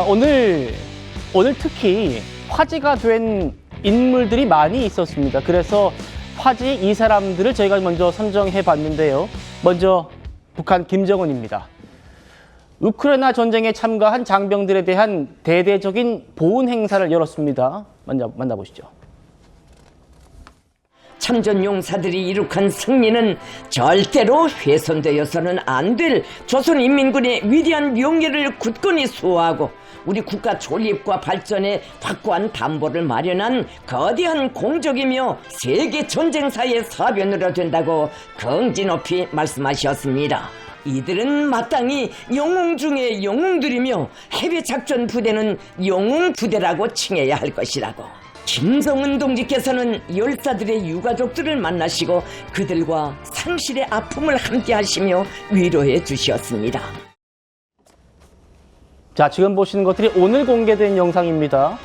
오늘 특히 화제가 된 인물들이 많이 있었습니다. 그래서 화제 이 사람들을 저희가 먼저 선정해 봤는데요. 먼저 북한 김정은입니다. 우크라이나 전쟁에 참가한 장병들에 대한 대대적인 보훈 행사를 열었습니다. 먼저 만나보시죠. 참전 용사들이 이룩한 승리는 절대로 훼손되어서는 안 될 조선인민군의 위대한 명예를 굳건히 수호하고 우리 국가 존립과 발전에 확고한 담보를 마련한 거대한 공적이며 세계 전쟁사의 사변으로 된다고 긍지 높이 말씀하셨습니다. 이들은 마땅히 영웅 중의 영웅들이며 해외 작전 부대는 영웅 부대라고 칭해야 할 것이라고. 김정은 동지께서는 열사들의 유가족들을 만나시고 그들과 상실의 아픔을 함께 하시며 위로해 주셨습니다. 자, 지금 보시는 것들이 오늘 공개된 영상입니다.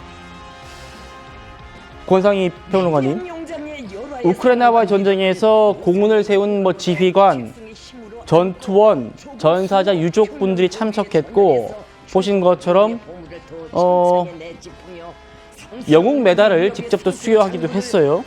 권상희 평론가님, 우크라이나와의 전쟁에서 공훈을 세운 지휘관, 전투원, 전사자 유족분들이 참석했고 보신 것처럼 영웅 메달을 직접 또 수여하기도 했어요.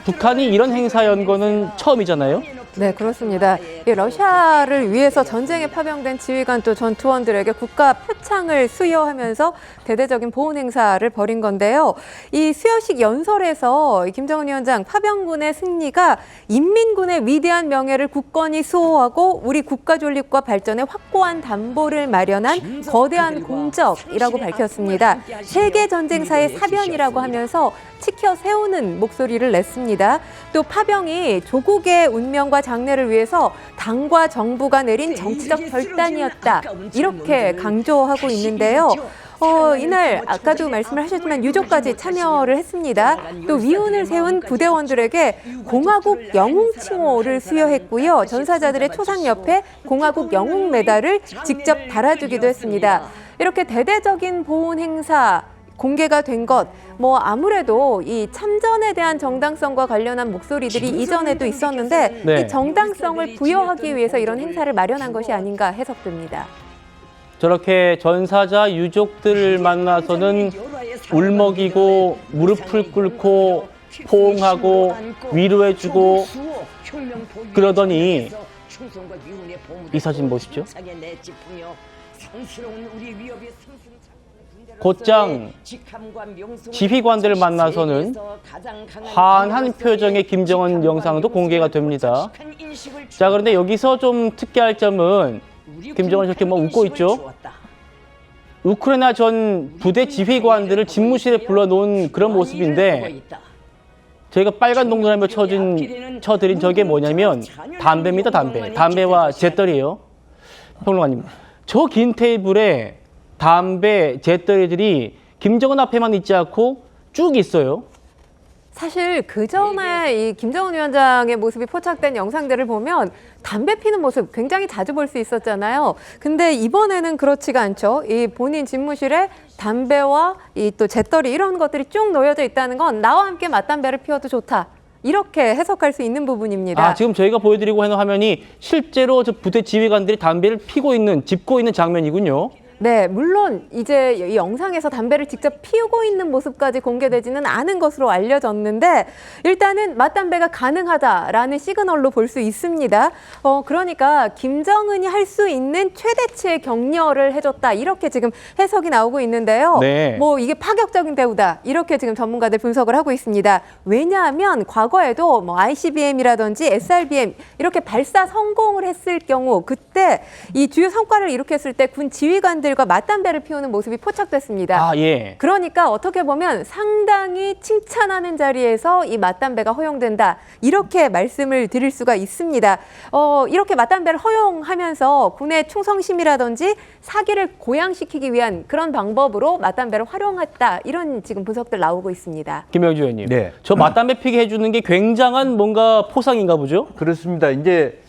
북한이 이런 행사 연 거는 처음이잖아요. 네, 그렇습니다. 이 러시아를 위해서 전쟁에 파병된 지휘관 또 전투원들에게 국가 표창을 수여하면서 대대적인 보훈 행사를 벌인 건데요. 이 수여식 연설에서 김정은 위원장 파병군의 승리가 인민군의 위대한 명예를 굳건히 수호하고 우리 국가 존립과 발전에 확고한 담보를 마련한 거대한 공적이라고 밝혔습니다. 세계 전쟁사의 사변이라고 하면서 치켜 세우는 목소리를 냈습니다. 또 파병이 조국의 운명과 장래를 위해서 당과 정부가 내린 정치적 결단이었다. 이렇게 강조하고 있는데요. 이날 아까도 말씀을 하셨지만 유족까지 참여를 했습니다. 또 위훈을 세운 부대원들에게 공화국 영웅 칭호를 수여했고요. 전사자들의 초상 옆에 공화국 영웅 메달을 직접 달아주기도 했습니다. 이렇게 대대적인 보훈 행사 공개가 된 것, 아무래도 이 참전에 대한 정당성과 관련한 목소리들이 이전에도 있었는데 네. 이 정당성을 부여하기 위해서 이런 행사를 마련한 것이 아닌가 해석됩니다. 저렇게 전사자 유족들을 만나서는 울먹이고 무릎을 꿇고 포옹하고 위로해주고 그러더니 이 사진 보시죠. 곧장 지휘관들을 만나서는 환한 표정의 김정은 영상도 공개가 됩니다. 자, 그런데 여기서 좀 특이할 점은 김정은 저렇게 웃고 있죠. 우크라이나 전 부대 지휘관들을 집무실에 불러놓은 그런 모습인데 저희가 빨간 동그라미로 쳐드린 저게 뭐냐면 담배입니다. 담배와 잿더리예요. 평론가님, 저 긴 테이블에 담배, 잿더리들이 김정은 앞에만 있지 않고 쭉 있어요. 사실 그 전에 이 김정은 위원장의 모습이 포착된 영상들을 보면 담배 피는 모습 굉장히 자주 볼 수 있었잖아요. 근데 이번에는 그렇지가 않죠. 이 본인 집무실에 담배와 이 또 잿더리 이런 것들이 쭉 놓여져 있다는 건 나와 함께 맞담배를 피워도 좋다. 이렇게 해석할 수 있는 부분입니다. 지금 저희가 보여드리고 있는 화면이 실제로 저 부대 지휘관들이 담배를 짚고 있는 장면이군요. 네, 물론 이제 이 영상에서 담배를 직접 피우고 있는 모습까지 공개되지는 않은 것으로 알려졌는데 일단은 맞담배가 가능하다라는 시그널로 볼 수 있습니다. 그러니까 김정은이 할 수 있는 최대치의 격려를 해줬다. 이렇게 지금 해석이 나오고 있는데요. 네. 이게 파격적인 대우다. 이렇게 지금 전문가들 분석을 하고 있습니다. 왜냐하면 과거에도 ICBM이라든지 SRBM 이렇게 발사 성공을 했을 경우 그때 이 주요 성과를 이룩했을 때 군 지휘관들과 맞담배를 피우는 모습이 포착됐습니다. 예. 그러니까 어떻게 보면 상당히 칭찬하는 자리에서 이 맞담배가 허용된다. 이렇게 말씀을 드릴 수가 있습니다. 이렇게 맞담배를 허용하면서 군의 충성심이라든지 사기를 고양시키기 위한 그런 방법으로 맞담배를 활용했다. 이런 지금 분석들 나오고 있습니다. 김영주 의원님. 네. 저 맞담배 피게 해주는 게 굉장한 뭔가 포상인가 보죠? 그렇습니다. 이제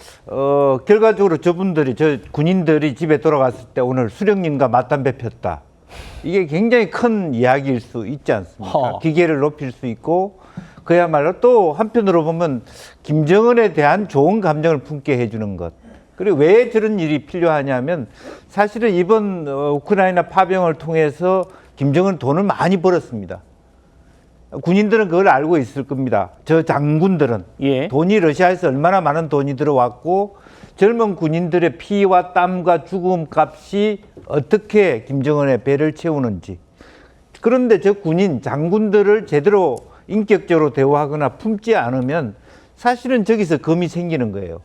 결과적으로 저 군인들이 집에 돌아갔을 때 오늘 수령님과 맞담배 폈다. 이게 굉장히 큰 이야기일 수 있지 않습니까? 기계를 높일 수 있고 그야말로 또 한편으로 보면 김정은에 대한 좋은 감정을 품게 해주는 것. 그리고 왜 저런 일이 필요하냐면 사실은 이번 우크라이나 파병을 통해서 김정은 돈을 많이 벌었습니다. 군인들은 그걸 알고 있을 겁니다. 저 장군들은 예. 돈이 러시아에서 얼마나 많은 돈이 들어왔고 젊은 군인들의 피와 땀과 죽음 값이 어떻게 김정은의 배를 채우는지. 그런데 저 군인 장군들을 제대로 인격적으로 대우하거나 품지 않으면 사실은 저기서 금이 생기는 거예요.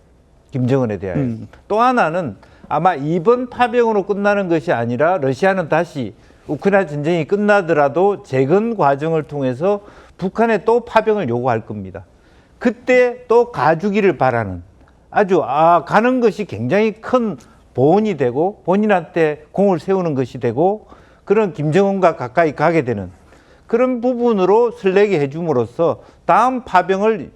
김정은에 대하여. 또 하나는 아마 이번 파병으로 끝나는 것이 아니라 러시아는 다시 우크라이나 전쟁이 끝나더라도 재건 과정을 통해서 북한에 또 파병을 요구할 겁니다. 그때 또 가주기를 바라는 아주 가는 것이 굉장히 큰 보온이 되고 본인한테 공을 세우는 것이 되고 그런 김정은과 가까이 가게 되는 그런 부분으로 설레게 해줌으로써 다음 파병을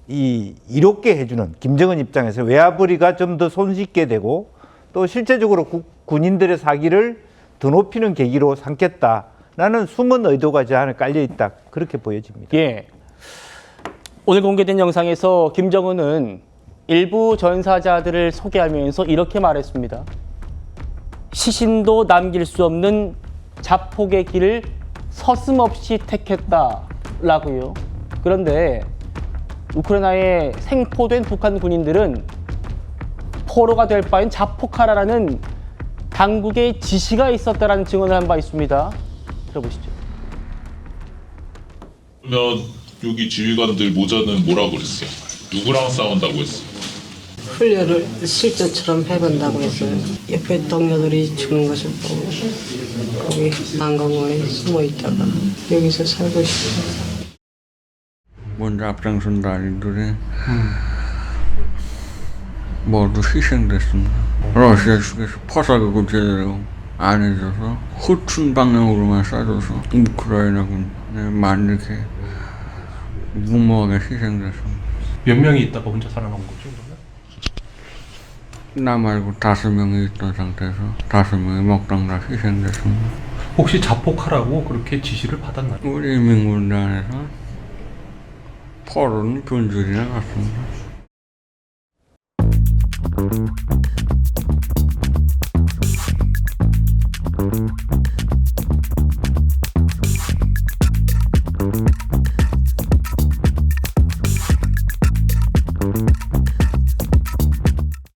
이롭게 해주는 김정은 입장에서 외화벌이가 좀 더 손쉽게 되고 또 실제적으로 군인들의 사기를 더 높이는 계기로 삼겠다라는 숨은 의도가 저 안에 깔려 있다 그렇게 보여집니다. 예. 오늘 공개된 영상에서 김정은은 일부 전사자들을 소개하면서 이렇게 말했습니다. 시신도 남길 수 없는 자폭의 길을 서슴없이 택했다라고요. 그런데 우크라이나에 생포된 북한 군인들은 포로가 될 바엔 자폭하라라는 당국의 지시가 있었다라는 증언을 한 바 있습니다. 들어보시죠. 그러면 여기 지휘관들 모자는 뭐라고 그랬어요? 누구랑 싸운다고 했어요? 훈련을 실전처럼 해본다고 했어요. 옆에 동료들이 죽는 것을 보고 거기 난공원에 숨어 있다가 여기서 살고 싶어요. 먼저 앞장선 나리들이 모두 희생됐습니다. 러시아 측에서 포사격을 제대로 안 해줘서 후춘 방향으로만 쏴줘서 우크라이나군에 많이 이렇게 무모하게 희생됐습니다. 몇 명이 있다가 혼자 살아남은 거죠? 그러면? 나 말고 5명이 있던 상태에서 5명이 먹당 다 희생됐습니다. 혹시 자폭하라고 그렇게 지시를 받았나요? 우리 민군단에서 포로는 균줄이 나갔습니다.